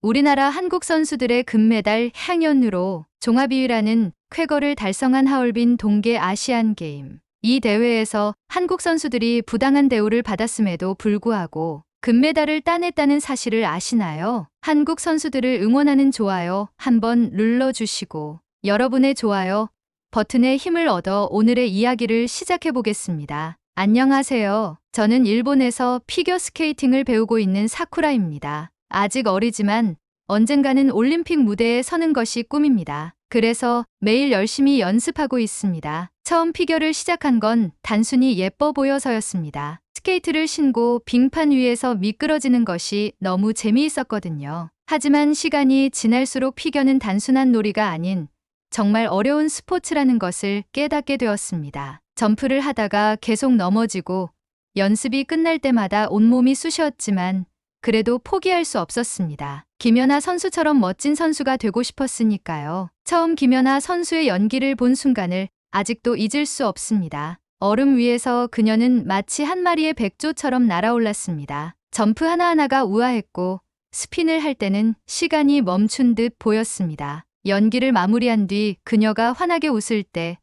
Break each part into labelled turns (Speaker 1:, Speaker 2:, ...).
Speaker 1: 우리나라 한국 선수들의 금메달 향연으로 종합 2위라는 쾌거를 달성한 하얼빈 동계 아시안게임. 이 대회에서 한국 선수들이 부당한 대우를 받았음에도 불구하고 금메달을 따냈다는 사실을 아시나요? 한국 선수들을 응원하는 좋아요 한번 눌러주시고 여러분의 좋아요 버튼에 힘을 얻어 오늘의 이야기를 시작해 보겠습니다. 안녕하세요. 저는 일본에서 피겨스케이팅을 배우고 있는 사쿠라입니다. 아직 어리지만 언젠가는 올림픽 무대에 서는 것이 꿈입니다. 그래서 매일 열심히 연습하고 있습니다. 처음 피겨를 시작한 건 단순히 예뻐 보여서였습니다. 스케이트를 신고 빙판 위에서 미끄러지는 것이 너무 재미있었거든요. 하지만 시간이 지날수록 피겨는 단순한 놀이가 아닌 정말 어려운 스포츠라는 것을 깨닫게 되었습니다. 점프를 하다가 계속 넘어지고 연습이 끝날 때마다 온몸이 쑤셨지만 그래도 포기할 수 없었습니다. 김연아 선수처럼 멋진 선수가 되고 싶었으니까요. 처음 김연아 선수의 연기를 본 순간을 아직도 잊을 수 없습니다. 얼음 위에서 그녀는 마치 한 마리의 백조처럼 날아올랐습니다. 점프 하나하나가 우아했고 스핀을 할 때는 시간이 멈춘 듯 보였습니다. 연기를 마무리한 뒤 그녀가 환하게 웃을 때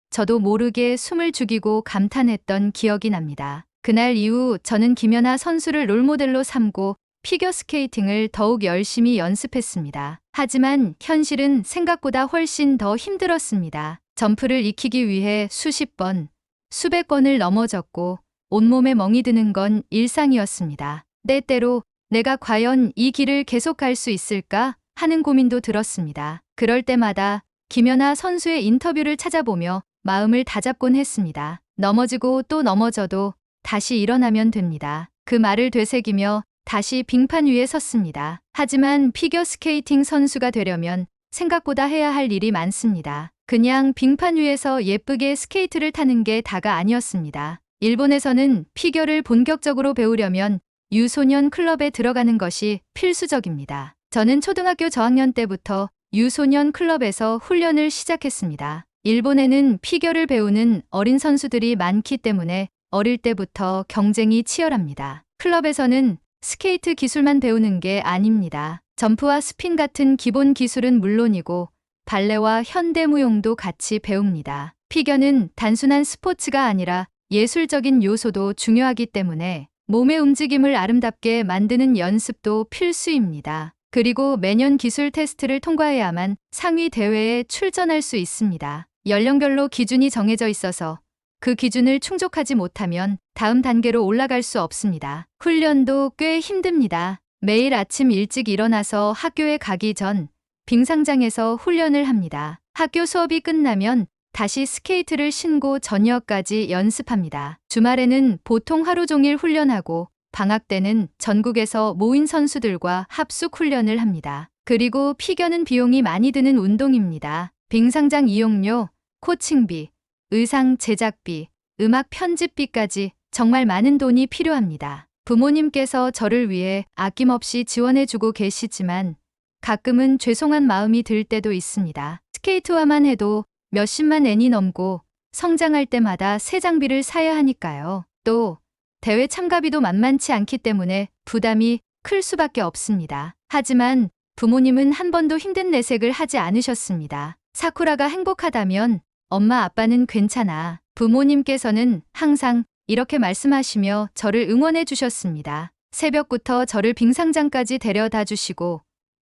Speaker 1: 저도 모르게 숨을 죽이고 감탄했던 기억이 납니다. 그날 이후 저는 김연아 선수를 롤모델로 삼고 피겨스케이팅을 더욱 열심히 연습했습니다. 하지만 현실은 생각보다 훨씬 더 힘들었습니다. 점프를 익히기 위해 수십 번, 수백 번을 넘어졌고 온몸에 멍이 드는 건 일상이었습니다. 때때로 내가 과연 이 길을 계속 갈 수 있을까 하는 고민도 들었습니다. 그럴 때마다 김연아 선수의 인터뷰를 찾아보며 마음을 다잡곤 했습니다. 넘어지고 또 넘어져도 다시 일어나면 됩니다. 그 말을 되새기며 다시 빙판 위에 섰습니다. 하지만 피겨스케이팅 선수가 되려면 생각보다 해야 할 일이 많습니다. 그냥 빙판 위에서 예쁘게 스케이트를 타는 게 다가 아니었습니다. 일본에서는 피겨를 본격적으로 배우려면 유소년 클럽에 들어가는 것이 필수적입니다. 저는 초등학교 저학년 때부터 유소년 클럽에서 훈련을 시작했습니다. 일본에는 피겨를 배우는 어린 선수들이 많기 때문에 어릴 때부터 경쟁이 치열합니다. 클럽에서는 스케이트 기술만 배우는 게 아닙니다. 점프와 스핀 같은 기본 기술은 물론이고 발레와 현대무용도 같이 배웁니다. 피겨는 단순한 스포츠가 아니라 예술적인 요소도 중요하기 때문에 몸의 움직임을 아름답게 만드는 연습도 필수입니다. 그리고 매년 기술 테스트를 통과해야만 상위 대회에 출전할 수 있습니다. 연령별로 기준이 정해져 있어서 그 기준을 충족하지 못하면 다음 단계로 올라갈 수 없습니다. 훈련도 꽤 힘듭니다. 매일 아침 일찍 일어나서 학교에 가기 전 빙상장에서 훈련을 합니다. 학교 수업이 끝나면 다시 스케이트를 신고 저녁까지 연습합니다. 주말에는 보통 하루 종일 훈련하고 방학 때는 전국에서 모인 선수들과 합숙 훈련을 합니다. 그리고 피겨는 비용이 많이 드는 운동입니다. 빙상장 이용료, 코칭비, 의상 제작비, 음악 편집비까지 정말 많은 돈이 필요합니다. 부모님께서 저를 위해 아낌없이 지원해주고 계시지만 가끔은 죄송한 마음이 들 때도 있습니다. 스케이트화만 해도 몇십만 엔이 넘고 성장할 때마다 새 장비를 사야 하니까요. 또 대회 참가비도 만만치 않기 때문에 부담이 클 수밖에 없습니다. 하지만 부모님은 한 번도 힘든 내색을 하지 않으셨습니다. 사쿠라가 행복하다면 엄마 아빠는 괜찮아. 부모님께서는 항상 이렇게 말씀하시며 저를 응원해 주셨습니다. 새벽부터 저를 빙상장까지 데려다 주시고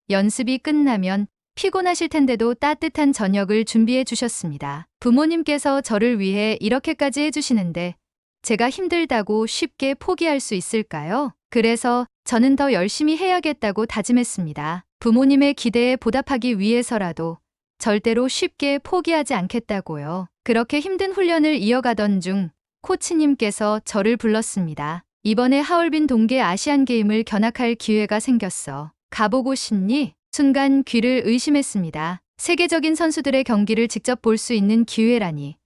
Speaker 1: 연습이 끝나면 피곤하실 텐데도 따뜻한 저녁을 준비해 주셨습니다. 부모님께서 저를 위해 이렇게까지 해주시는데 제가 힘들다고 쉽게 포기할 수 있을까요? 그래서 저는 더 열심히 해야겠다고 다짐했습니다. 부모님의 기대에 보답하기 위해서라도 절대로 쉽게 포기하지 않겠다고요. 그렇게 힘든 훈련을 이어가던 중 코치님께서 저를 불렀습니다. 이번에 하얼빈 동계 아시안게임을 견학할 기회가 생겼어. 가보고 싶니? 순간 귀를 의심했습니다. 세계적인 선수들의 경기를 직접 볼 수 있는 기회라니.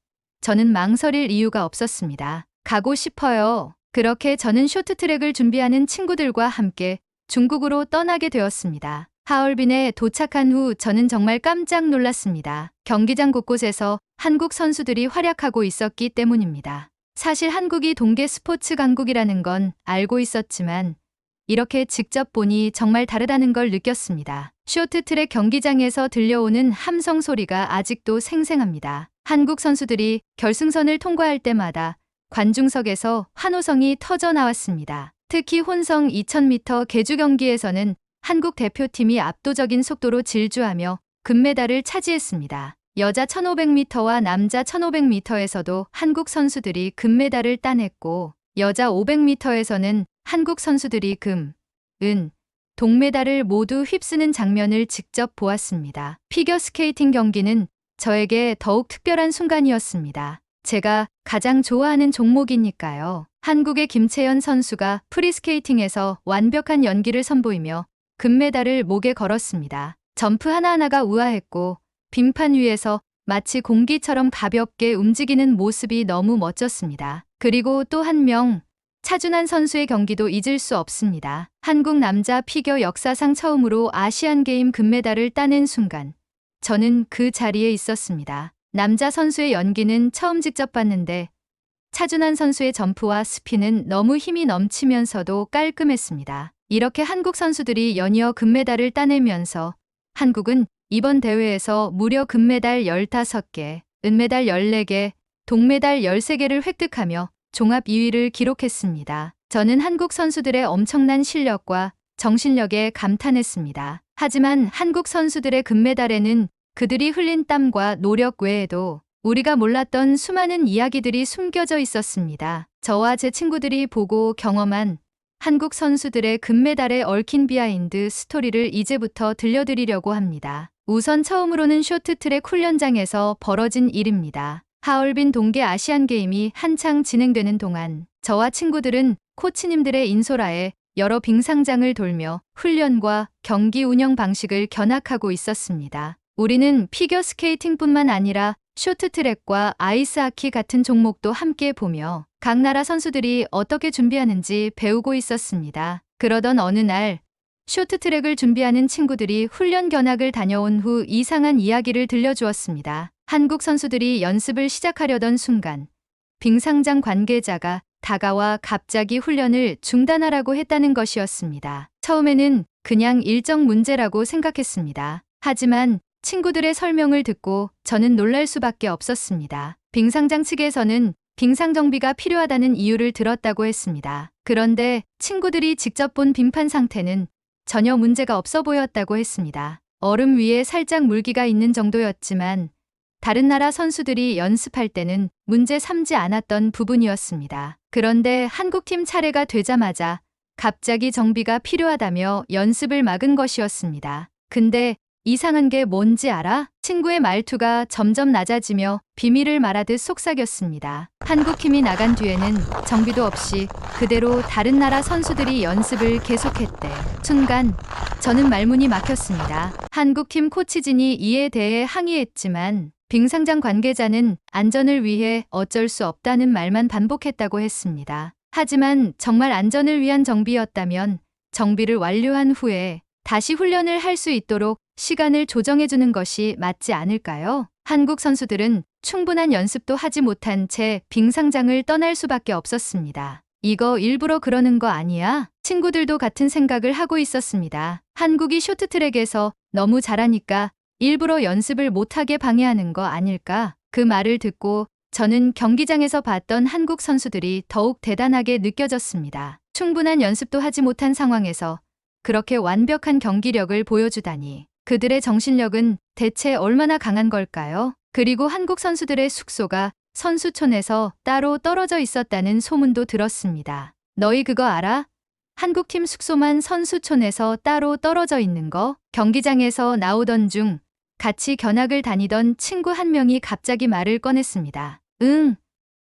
Speaker 1: 저는 망설일 이유가 없었습니다. 가고 싶어요. 그렇게 저는 쇼트트랙을 준비하는 친구들과 함께 중국으로 떠나게 되었습니다. 하얼빈에 도착한 후 저는 정말 깜짝 놀랐습니다. 경기장 곳곳에서 한국 선수들이 활약하고 있었기 때문입니다. 사실 한국이 동계 스포츠 강국이라는 건 알고 있었지만 이렇게 직접 보니 정말 다르다는 걸 느꼈습니다. 쇼트트랙 경기장에서 들려오는 함성 소리가 아직도 생생합니다. 한국 선수들이 결승선을 통과할 때마다 관중석에서 환호성이 터져 나왔습니다. 특히 혼성 2000m 계주 경기에서는 한국 대표팀이 압도적인 속도로 질주하며 금메달을 차지했습니다. 여자 1500m와 남자 1500m에서도 한국 선수들이 금메달을 따냈고 여자 500m에서는 한국 선수들이 금, 은, 동메달을 모두 휩쓰는 장면을 직접 보았습니다. 피겨스케이팅 경기는 저에게 더욱 특별한 순간이었습니다. 제가 가장 좋아하는 종목이니까요. 한국의 김채연 선수가 프리스케이팅에서 완벽한 연기를 선보이며 금메달을 목에 걸었습니다. 점프 하나하나가 우아했고 빙판 위에서 마치 공기처럼 가볍게 움직이는 모습이 너무 멋졌습니다. 그리고 또 한 명, 차준환 선수의 경기도 잊을 수 없습니다. 한국 남자 피겨 역사상 처음으로 아시안게임 금메달을 따낸 순간 저는 그 자리에 있었습니다. 남자 선수의 연기는 처음 직접 봤는데 차준환 선수의 점프와 스피는 너무 힘이 넘치면서도 깔끔했습니다. 이렇게 한국 선수들이 연이어 금메달을 따내면서 한국은 이번 대회에서 무려 금메달 15개, 은메달 14개, 동메달 13개를 획득하며 종합 2위를 기록했습니다. 저는 한국 선수들의 엄청난 실력과 정신력에 감탄했습니다. 하지만 한국 선수들의 금메달에는 그들이 흘린 땀과 노력 외에도 우리가 몰랐던 수많은 이야기들이 숨겨져 있었습니다. 저와 제 친구들이 보고 경험한 한국 선수들의 금메달에 얽힌 비하인드 스토리를 이제부터 들려드리려고 합니다. 우선 처음으로는 쇼트트랙 훈련장에서 벌어진 일입니다. 하얼빈 동계 아시안게임이 한창 진행되는 동안 저와 친구들은 코치님들의 인솔하에 여러 빙상장을 돌며 훈련과 경기 운영 방식을 견학하고 있었습니다. 우리는 피겨스케이팅뿐만 아니라 쇼트트랙과 아이스하키 같은 종목도 함께 보며 각 나라 선수들이 어떻게 준비하는지 배우고 있었습니다. 그러던 어느 날 쇼트트랙을 준비하는 친구들이 훈련 견학을 다녀온 후 이상한 이야기를 들려주었습니다. 한국 선수들이 연습을 시작하려던 순간 빙상장 관계자가 다가와 갑자기 훈련을 중단하라고 했다는 것이었습니다. 처음에는 그냥 일정 문제라고 생각했습니다. 하지만 친구들의 설명을 듣고 저는 놀랄 수밖에 없었습니다. 빙상장 측에서는 빙상 정비가 필요하다는 이유를 들었다고 했습니다. 그런데 친구들이 직접 본 빙판 상태는 전혀 문제가 없어 보였다고 했습니다. 얼음 위에 살짝 물기가 있는 정도였지만 다른 나라 선수들이 연습할 때는 문제 삼지 않았던 부분이었습니다. 그런데 한국팀 차례가 되자마자 갑자기 정비가 필요하다며 연습을 막은 것이었습니다. 근데 이상한 게 뭔지 알아? 친구의 말투가 점점 낮아지며 비밀을 말하듯 속삭였습니다. 한국팀이 나간 뒤에는 정비도 없이 그대로 다른 나라 선수들이 연습을 계속했대. 순간 저는 말문이 막혔습니다. 한국팀 코치진이 이에 대해 항의했지만 빙상장 관계자는 안전을 위해 어쩔 수 없다는 말만 반복했다고 했습니다. 하지만 정말 안전을 위한 정비였다면 정비를 완료한 후에 다시 훈련을 할 수 있도록 시간을 조정해주는 것이 맞지 않을까요? 한국 선수들은 충분한 연습도 하지 못한 채 빙상장을 떠날 수밖에 없었습니다. 이거 일부러 그러는 거 아니야? 친구들도 같은 생각을 하고 있었습니다. 한국이 쇼트트랙에서 너무 잘하니까 일부러 연습을 못하게 방해하는 거 아닐까? 그 말을 듣고 저는 경기장에서 봤던 한국 선수들이 더욱 대단하게 느껴졌습니다. 충분한 연습도 하지 못한 상황에서 그렇게 완벽한 경기력을 보여주다니. 그들의 정신력은 대체 얼마나 강한 걸까요? 그리고 한국 선수들의 숙소가 선수촌에서 따로 떨어져 있었다는 소문도 들었습니다. 너희 그거 알아? 한국팀 숙소만 선수촌에서 따로 떨어져 있는 거? 경기장에서 나오던 중 같이 견학을 다니던 친구 한 명이 갑자기 말을 꺼냈습니다. 응,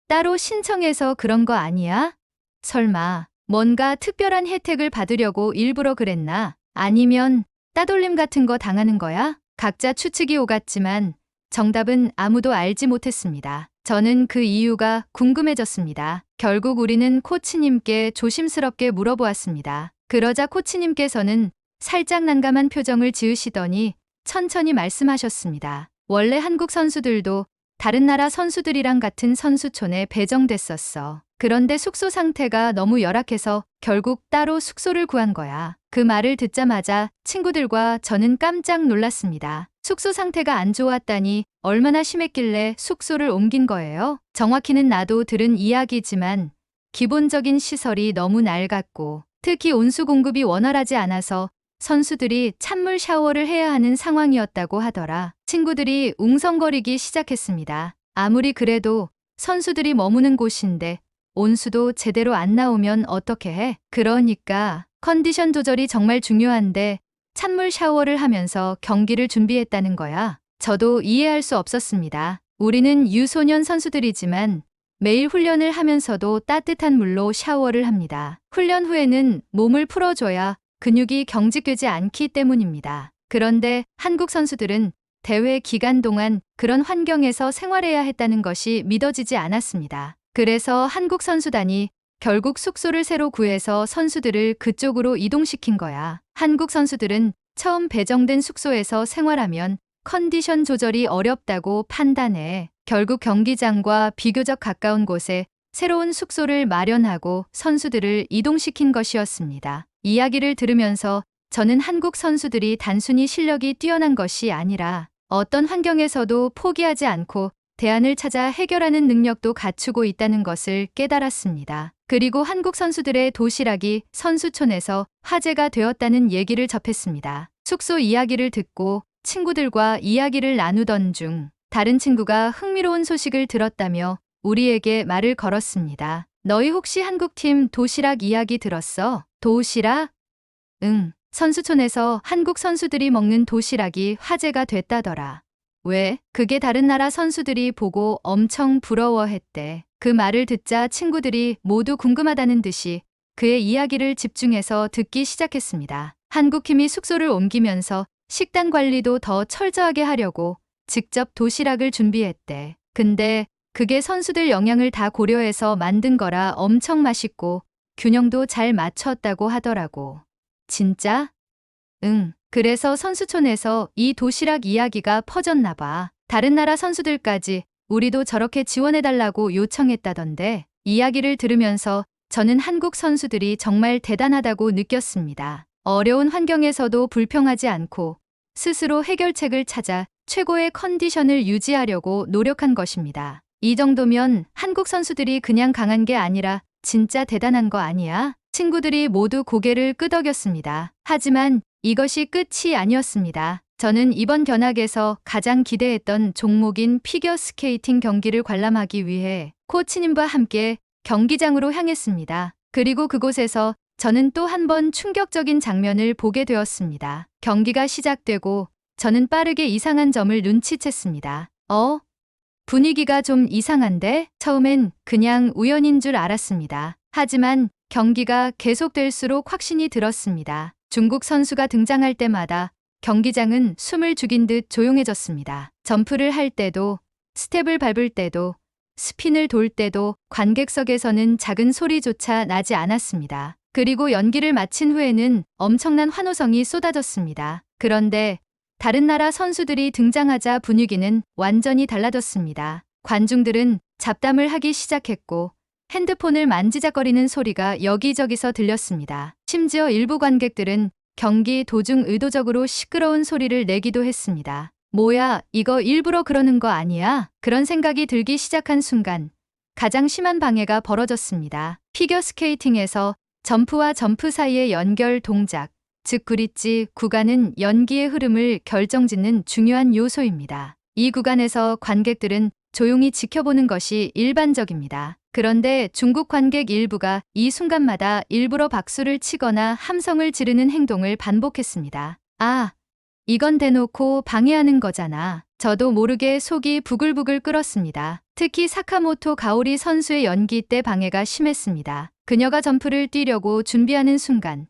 Speaker 1: 따로 신청해서 그런 거 아니야? 설마 뭔가 특별한 혜택을 받으려고 일부러 그랬나? 아니면 따돌림 같은 거 당하는 거야? 각자 추측이 오갔지만 정답은 아무도 알지 못했습니다. 저는 그 이유가 궁금해졌습니다. 결국 우리는 코치님께 조심스럽게 물어보았습니다. 그러자 코치님께서는 살짝 난감한 표정을 지으시더니 천천히 말씀하셨습니다. 원래 한국 선수들도 다른 나라 선수들이랑 같은 선수촌에 배정됐었어. 그런데 숙소 상태가 너무 열악해서 결국 따로 숙소를 구한 거야. 그 말을 듣자마자 친구들과 저는 깜짝 놀랐습니다. 숙소 상태가 안 좋았다니 얼마나 심했길래 숙소를 옮긴 거예요? 정확히는 나도 들은 이야기지만 기본적인 시설이 너무 낡았고 특히 온수 공급이 원활하지 않아서 선수들이 찬물 샤워를 해야 하는 상황이었다고 하더라. 친구들이 웅성거리기 시작했습니다. 아무리 그래도 선수들이 머무는 곳인데 온수도 제대로 안 나오면 어떻게 해? 그러니까 컨디션 조절이 정말 중요한데 찬물 샤워를 하면서 경기를 준비했다는 거야. 저도 이해할 수 없었습니다. 우리는 유소년 선수들이지만 매일 훈련을 하면서도 따뜻한 물로 샤워를 합니다. 훈련 후에는 몸을 풀어줘야 근육이 경직되지 않기 때문입니다. 그런데 한국 선수들은 대회 기간 동안 그런 환경에서 생활해야 했다는 것이 믿어지지 않았습니다. 그래서 한국 선수단이 결국 숙소를 새로 구해서 선수들을 그쪽으로 이동시킨 거야. 한국 선수들은 처음 배정된 숙소에서 생활하면 컨디션 조절이 어렵다고 판단해 결국 경기장과 비교적 가까운 곳에 새로운 숙소를 마련하고 선수들을 이동시킨 것이었습니다. 이야기를 들으면서 저는 한국 선수들이 단순히 실력이 뛰어난 것이 아니라 어떤 환경에서도 포기하지 않고 대안을 찾아 해결하는 능력도 갖추고 있다는 것을 깨달았습니다. 그리고 한국 선수들의 도시락이 선수촌에서 화제가 되었다는 얘기를 접했습니다. 숙소 이야기를 듣고 친구들과 이야기를 나누던 중 다른 친구가 흥미로운 소식을 들었다며 우리에게 말을 걸었습니다. 너희 혹시 한국팀 도시락 이야기 들었어? 도시락? 응. 선수촌에서 한국 선수들이 먹는 도시락이 화제가 됐다더라. 왜? 그게 다른 나라 선수들이 보고 엄청 부러워했대. 그 말을 듣자 친구들이 모두 궁금하다는 듯이 그의 이야기를 집중해서 듣기 시작했습니다. 한국팀이 숙소를 옮기면서 식단 관리도 더 철저하게 하려고 직접 도시락을 준비했대. 근데 그게 선수들 영양을 다 고려해서 만든 거라 엄청 맛있고 균형도 잘 맞췄다고 하더라고. 진짜? 응. 그래서 선수촌에서 이 도시락 이야기가 퍼졌나 봐. 다른 나라 선수들까지 우리도 저렇게 지원해달라고 요청했다던데. 이야기를 들으면서 저는 한국 선수들이 정말 대단하다고 느꼈습니다. 어려운 환경에서도 불평하지 않고 스스로 해결책을 찾아 최고의 컨디션을 유지하려고 노력한 것입니다. 이 정도면 한국 선수들이 그냥 강한 게 아니라 진짜 대단한 거 아니야? 친구들이 모두 고개를 끄덕였습니다. 하지만 이것이 끝이 아니었습니다. 저는 이번 견학에서 가장 기대했던 종목인 피겨스케이팅 경기를 관람하기 위해 코치님과 함께 경기장으로 향했습니다. 그리고 그곳에서 저는 또 한 번 충격적인 장면을 보게 되었습니다. 경기가 시작되고 저는 빠르게 이상한 점을 눈치챘습니다. 분위기가 좀 이상한데? 처음엔 그냥 우연인 줄 알았습니다. 하지만 경기가 계속될수록 확신이 들었습니다. 중국 선수가 등장할 때마다 경기장은 숨을 죽인 듯 조용해졌습니다. 점프를 할 때도, 스텝을 밟을 때도, 스핀을 돌 때도 관객석에서는 작은 소리조차 나지 않았습니다. 그리고 연기를 마친 후에는 엄청난 환호성이 쏟아졌습니다. 그런데 다른 나라 선수들이 등장하자 분위기는 완전히 달라졌습니다. 관중들은 잡담을 하기 시작했고 핸드폰을 만지작거리는 소리가 여기저기서 들렸습니다. 심지어 일부 관객들은 경기 도중 의도적으로 시끄러운 소리를 내기도 했습니다. 뭐야, 이거 일부러 그러는 거 아니야? 그런 생각이 들기 시작한 순간 가장 심한 방해가 벌어졌습니다. 피겨스케이팅에서 점프와 점프 사이의 연결 동작, 즉 브릿지 구간은 연기의 흐름을 결정짓는 중요한 요소입니다. 이 구간에서 관객들은 조용히 지켜보는 것이 일반적입니다. 그런데 중국 관객 일부가 이 순간마다 일부러 박수를 치거나 함성을 지르는 행동을 반복했습니다. 아, 이건 대놓고 방해하는 거잖아. 저도 모르게 속이 부글부글 끓었습니다. 특히 사카모토 가오리 선수의 연기 때 방해가 심했습니다. 그녀가 점프를 뛰려고 준비하는 순간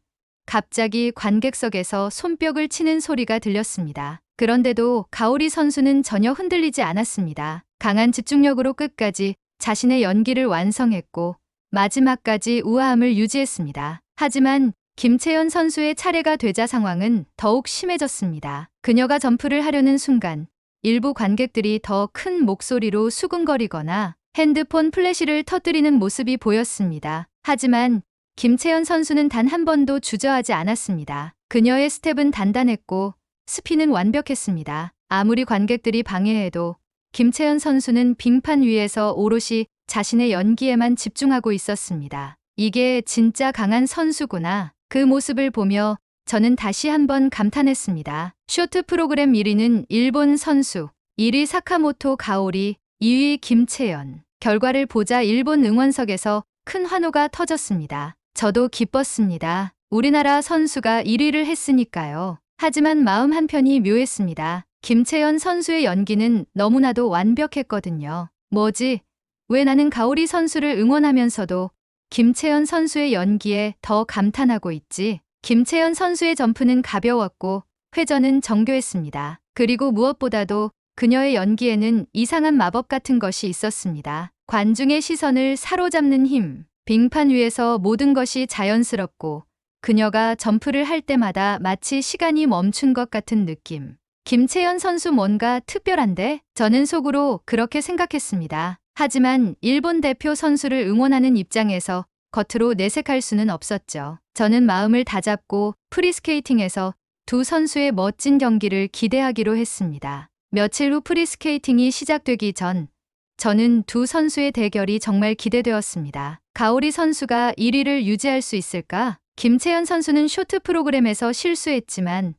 Speaker 1: 갑자기 관객석에서 손뼉을 치는 소리가 들렸습니다. 그런데도 가오리 선수는 전혀 흔들리지 않았습니다. 강한 집중력으로 끝까지 자신의 연기를 완성했고 마지막까지 우아함을 유지했습니다. 하지만 김채연 선수의 차례가 되자 상황은 더욱 심해졌습니다. 그녀가 점프를 하려는 순간 일부 관객들이 더 큰 목소리로 수군거리거나 핸드폰 플래시를 터뜨리는 모습이 보였습니다. 하지만 김채연 선수는 단 한 번도 주저하지 않았습니다. 그녀의 스텝은 단단했고 스피는 완벽했습니다. 아무리 관객들이 방해해도 김채연 선수는 빙판 위에서 오롯이 자신의 연기에만 집중하고 있었습니다. 이게 진짜 강한 선수구나. 그 모습을 보며 저는 다시 한번 감탄했습니다. 쇼트 프로그램 1위는 일본 선수, 1위 사카모토 가오리, 2위 김채연. 결과를 보자 일본 응원석에서 큰 환호가 터졌습니다. 저도 기뻤습니다. 우리나라 선수가 1위를 했으니까요. 하지만 마음 한편이 묘했습니다. 김채연 선수의 연기는 너무나도 완벽했거든요. 뭐지? 왜 나는 가오리 선수를 응원하면서도 김채연 선수의 연기에 더 감탄하고 있지? 김채연 선수의 점프는 가벼웠고 회전은 정교했습니다. 그리고 무엇보다도 그녀의 연기에는 이상한 마법 같은 것이 있었습니다. 관중의 시선을 사로잡는 힘. 빙판 위에서 모든 것이 자연스럽고 그녀가 점프를 할 때마다 마치 시간이 멈춘 것 같은 느낌. 김채연 선수 뭔가 특별한데? 저는 속으로 그렇게 생각했습니다. 하지만 일본 대표 선수를 응원하는 입장에서 겉으로 내색할 수는 없었죠. 저는 마음을 다잡고 프리스케이팅에서 두 선수의 멋진 경기를 기대하기로 했습니다. 며칠 후 프리스케이팅이 시작되기 전 저는 두 선수의 대결이 정말 기대되었습니다. 가오리 선수가 1위를 유지할 수 있을까? 김채연 선수는 쇼트 프로그램에서 실수했지만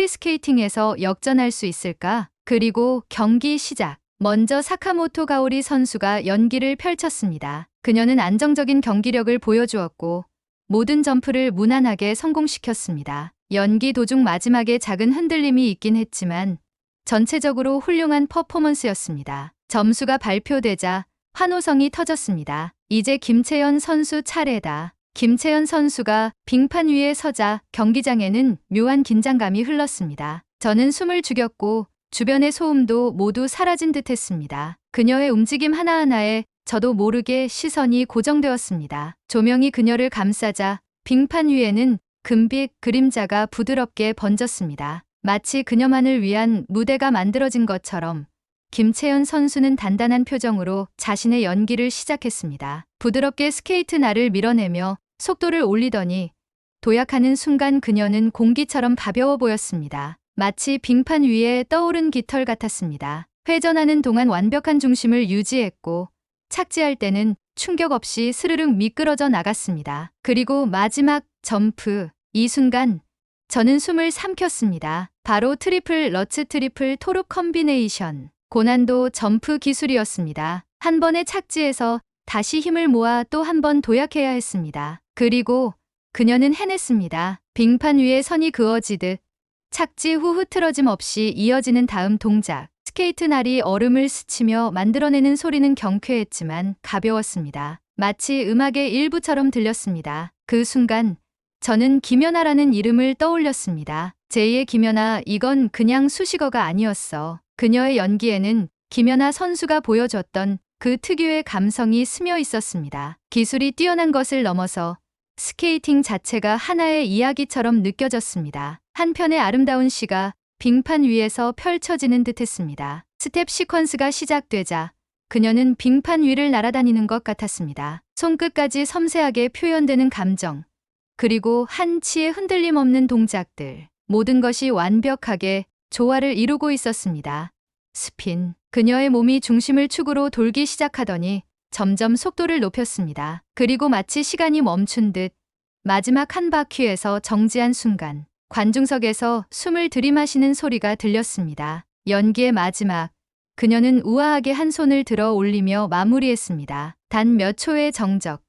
Speaker 1: 프리스케이팅에서 역전할 수 있을까? 그리고 경기 시작. 먼저 사카모토 가오리 선수가 연기를 펼쳤습니다. 그녀는 안정적인 경기력을 보여주었고 모든 점프를 무난하게 성공시켰습니다. 연기 도중 마지막에 작은 흔들림이 있긴 했지만 전체적으로 훌륭한 퍼포먼스였습니다. 점수가 발표되자 환호성이 터졌습니다. 이제 김채연 선수 차례다. 김채연 선수가 빙판 위에 서자 경기장에는 묘한 긴장감이 흘렀습니다. 저는 숨을 죽였고 주변의 소음도 모두 사라진 듯 했습니다. 그녀의 움직임 하나하나에 저도 모르게 시선이 고정되었습니다. 조명이 그녀를 감싸자 빙판 위에는 금빛 그림자가 부드럽게 번졌습니다. 마치 그녀만을 위한 무대가 만들어진 것처럼 김채연 선수는 단단한 표정으로 자신의 연기를 시작했습니다. 부드럽게 스케이트 날을 밀어내며 속도를 올리더니 도약하는 순간 그녀는 공기처럼 가벼워 보였습니다. 마치 빙판 위에 떠오른 깃털 같았습니다. 회전하는 동안 완벽한 중심을 유지했고 착지할 때는 충격 없이 스르륵 미끄러져 나갔습니다. 그리고 마지막 점프. 이 순간 저는 숨을 삼켰습니다. 바로 트리플 러츠 트리플 토르 컴비네이션. 고난도 점프 기술이었습니다. 한 번의 착지에서 다시 힘을 모아 또 한 번 도약해야 했습니다. 그리고 그녀는 해냈습니다. 빙판 위에 선이 그어지듯 착지 후 흐트러짐 없이 이어지는 다음 동작. 스케이트 날이 얼음을 스치며 만들어내는 소리는 경쾌했지만 가벼웠습니다. 마치 음악의 일부처럼 들렸습니다. 그 순간 저는 김연아라는 이름을 떠올렸습니다. 제2의 김연아, 이건 그냥 수식어가 아니었어. 그녀의 연기에는 김연아 선수가 보여줬던 그 특유의 감성이 스며 있었습니다. 기술이 뛰어난 것을 넘어서 스케이팅 자체가 하나의 이야기처럼 느껴졌습니다. 한편의 아름다운 시가 빙판 위에서 펼쳐지는 듯했습니다. 스텝 시퀀스가 시작되자 그녀는 빙판 위를 날아다니는 것 같았습니다. 손끝까지 섬세하게 표현되는 감정, 그리고 한치의 흔들림 없는 동작들, 모든 것이 완벽하게 조화를 이루고 있었습니다. 스핀. 그녀의 몸이 중심을 축으로 돌기 시작하더니 점점 속도를 높였습니다. 그리고 마치 시간이 멈춘 듯 마지막 한 바퀴에서 정지한 순간 관중석에서 숨을 들이마시는 소리가 들렸습니다. 연기의 마지막. 그녀는 우아하게 한 손을 들어 올리며 마무리했습니다. 단 몇 초의 정적.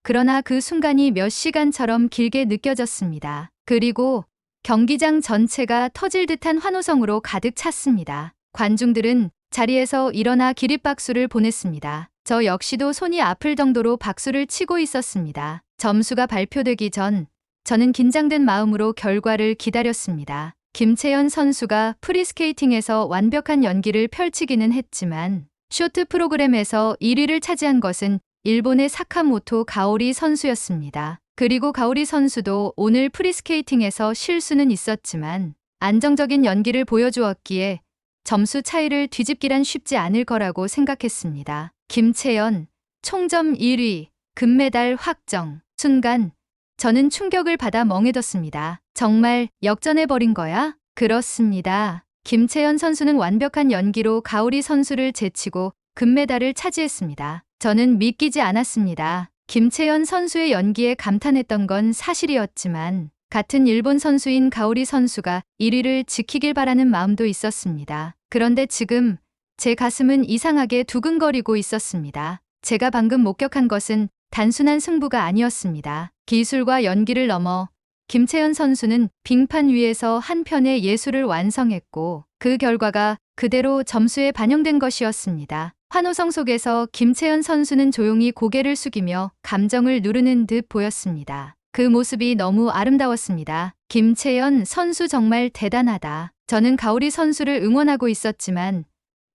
Speaker 1: 그러나 그 순간이 몇 시간처럼 길게 느껴졌습니다. 그리고 경기장 전체가 터질 듯한 환호성으로 가득 찼습니다. 관중들은 자리에서 일어나 기립박수를 보냈습니다. 저 역시도 손이 아플 정도로 박수를 치고 있었습니다. 점수가 발표되기 전 저는 긴장된 마음으로 결과를 기다렸습니다. 김채연 선수가 프리스케이팅에서 완벽한 연기를 펼치기는 했지만 쇼트 프로그램에서 1위를 차지한 것은 일본의 사카모토 가오리 선수였습니다. 그리고 가오리 선수도 오늘 프리스케이팅에서 실수는 있었지만 안정적인 연기를 보여주었기에 점수 차이를 뒤집기란 쉽지 않을 거라고 생각했습니다. 김채연, 총점 1위, 금메달 확정. 순간 저는 충격을 받아 멍해졌습니다. 정말 역전해버린 거야? 그렇습니다. 김채연 선수는 완벽한 연기로 가오리 선수를 제치고 금메달을 차지했습니다. 저는 믿기지 않았습니다. 김채연 선수의 연기에 감탄했던 건 사실이었지만 같은 일본 선수인 가오리 선수가 1위를 지키길 바라는 마음도 있었습니다. 그런데 지금 제 가슴은 이상하게 두근거리고 있었습니다. 제가 방금 목격한 것은 단순한 승부가 아니었습니다. 기술과 연기를 넘어 김채연 선수는 빙판 위에서 한 편의 예술을 완성했고 그 결과가 그대로 점수에 반영된 것이었습니다. 환호성 속에서 김채연 선수는 조용히 고개를 숙이며 감정을 누르는 듯 보였습니다. 그 모습이 너무 아름다웠습니다. 김채연 선수 정말 대단하다. 저는 가오리 선수를 응원하고 있었지만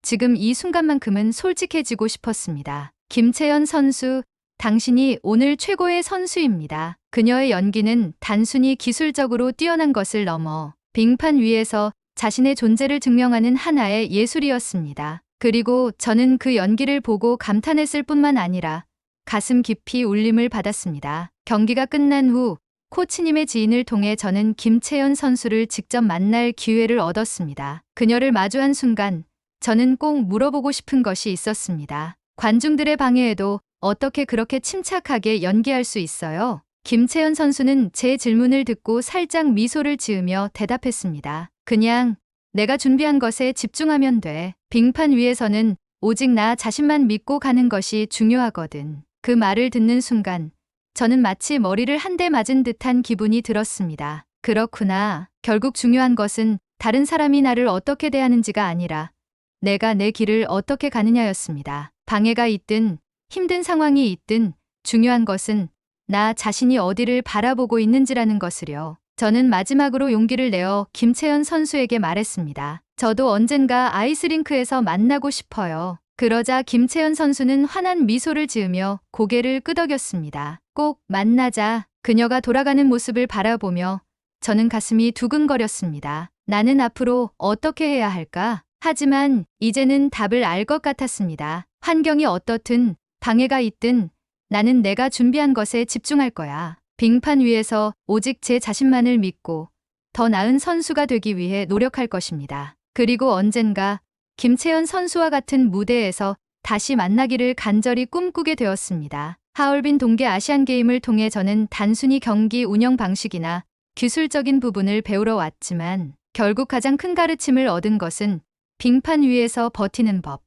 Speaker 1: 지금 이 순간만큼은 솔직해지고 싶었습니다. 김채연 선수, 당신이 오늘 최고의 선수입니다. 그녀의 연기는 단순히 기술적으로 뛰어난 것을 넘어 빙판 위에서 자신의 존재를 증명하는 하나의 예술이었습니다. 그리고 저는 그 연기를 보고 감탄했을 뿐만 아니라 가슴 깊이 울림을 받았습니다. 경기가 끝난 후 코치님의 지인을 통해 저는 김채연 선수를 직접 만날 기회를 얻었습니다. 그녀를 마주한 순간 저는 꼭 물어보고 싶은 것이 있었습니다. 관중들의 방해에도 어떻게 그렇게 침착하게 연기할 수 있어요? 김채연 선수는 제 질문을 듣고 살짝 미소를 지으며 대답했습니다. 그냥 내가 준비한 것에 집중하면 돼. 빙판 위에서는 오직 나 자신만 믿고 가는 것이 중요하거든. 그 말을 듣는 순간 저는 마치 머리를 한 대 맞은 듯한 기분이 들었습니다. 그렇구나. 결국 중요한 것은 다른 사람이 나를 어떻게 대하는지가 아니라 내가 내 길을 어떻게 가느냐였습니다. 방해가 있든 힘든 상황이 있든 중요한 것은 나 자신이 어디를 바라보고 있는지라는 것을요. 저는 마지막으로 용기를 내어 김채연 선수에게 말했습니다. 저도 언젠가 아이스링크에서 만나고 싶어요. 그러자 김채연 선수는 환한 미소를 지으며 고개를 끄덕였습니다. 꼭 만나자. 그녀가 돌아가는 모습을 바라보며 저는 가슴이 두근거렸습니다. 나는 앞으로 어떻게 해야 할까? 하지만 이제는 답을 알 것 같았습니다. 환경이 어떻든 방해가 있든 나는 내가 준비한 것에 집중할 거야. 빙판 위에서 오직 제 자신만을 믿고 더 나은 선수가 되기 위해 노력할 것입니다. 그리고 언젠가 김채연 선수와 같은 무대에서 다시 만나기를 간절히 꿈꾸게 되었습니다. 하얼빈 동계 아시안게임을 통해 저는 단순히 경기 운영 방식이나 기술적인 부분을 배우러 왔지만 결국 가장 큰 가르침을 얻은 것은 빙판 위에서 버티는 법,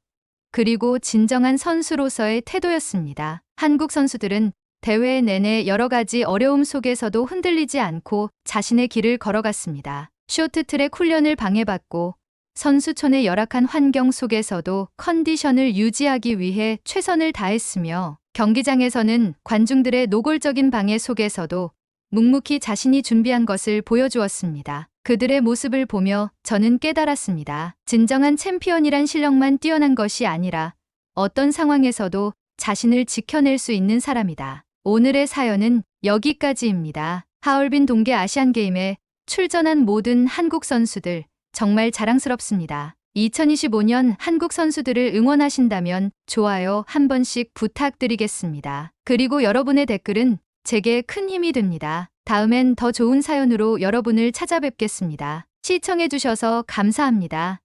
Speaker 1: 그리고 진정한 선수로서의 태도였습니다. 한국 선수들은 대회 내내 여러 가지 어려움 속에서도 흔들리지 않고 자신의 길을 걸어갔습니다. 쇼트트랙 훈련을 방해받고 선수촌의 열악한 환경 속에서도 컨디션을 유지하기 위해 최선을 다했으며 경기장에서는 관중들의 노골적인 방해 속에서도 묵묵히 자신이 준비한 것을 보여주었습니다. 그들의 모습을 보며 저는 깨달았습니다. 진정한 챔피언이란 실력만 뛰어난 것이 아니라 어떤 상황에서도 자신을 지켜낼 수 있는 사람이다. 오늘의 사연은 여기까지입니다. 하얼빈 동계 아시안게임에 출전한 모든 한국 선수들 정말 자랑스럽습니다. 2025년 한국 선수들을 응원하신다면 좋아요 한 번씩 부탁드리겠습니다. 그리고 여러분의 댓글은 제게 큰 힘이 됩니다. 다음엔 더 좋은 사연으로 여러분을 찾아뵙겠습니다. 시청해주셔서 감사합니다.